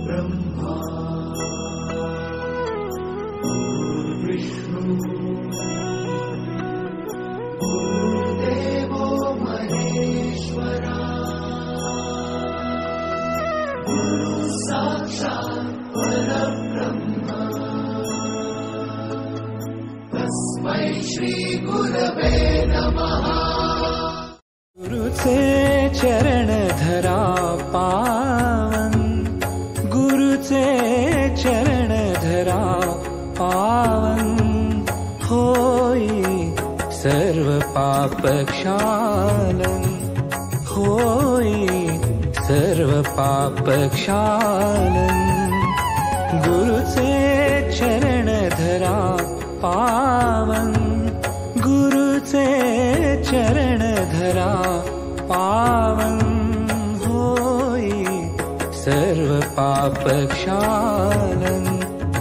ब्रह्मा गुरुर्विष्णु गुरुर्देवो महेश्वरा गुरु साक्षात् परब्रह्म तस्मै श्री गुरवे नमः। गुरुचे चरण धरा पावन, गुरुचे चरण धरा पावन, होई सर्व पाप क्षालन, होई सर्व पाप क्षालन। गुरुचे चरण धरा पावन, गुरुचे चरण धरा पावन, होई सर्व पाप क्षालन,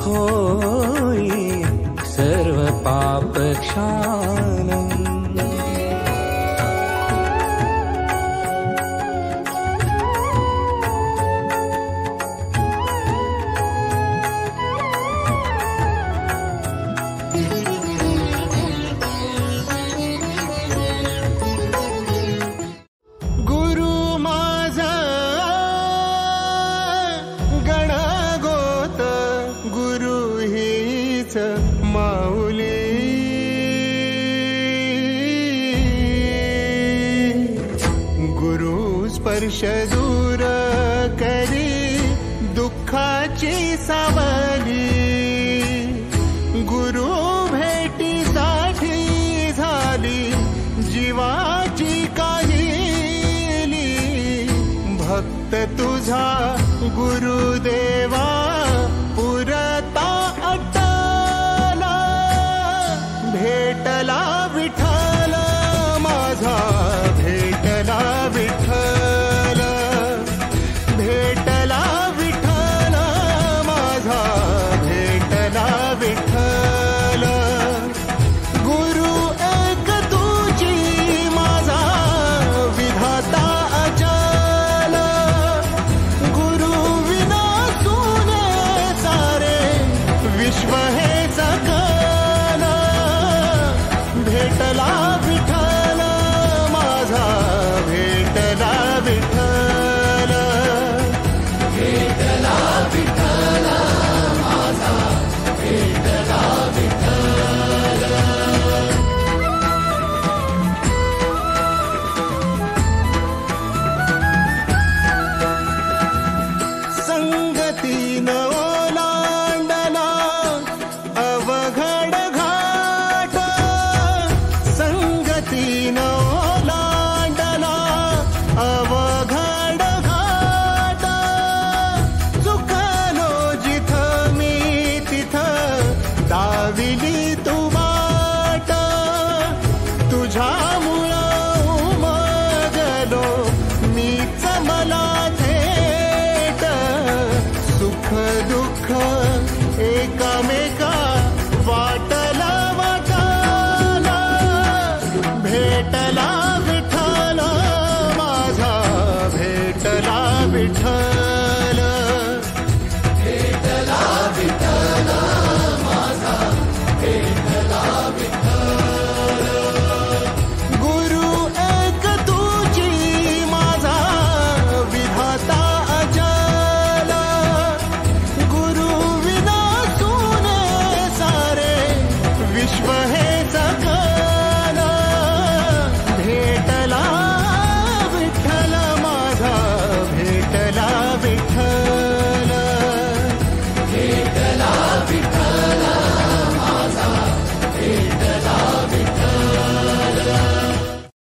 होई सर्व पाप क्षालन। स्पर्श दूर करी दुःखाची सावली, गुरु भेटीसाठी झाली जीवाची काहिली। भक्त तुझा गुरुदेवा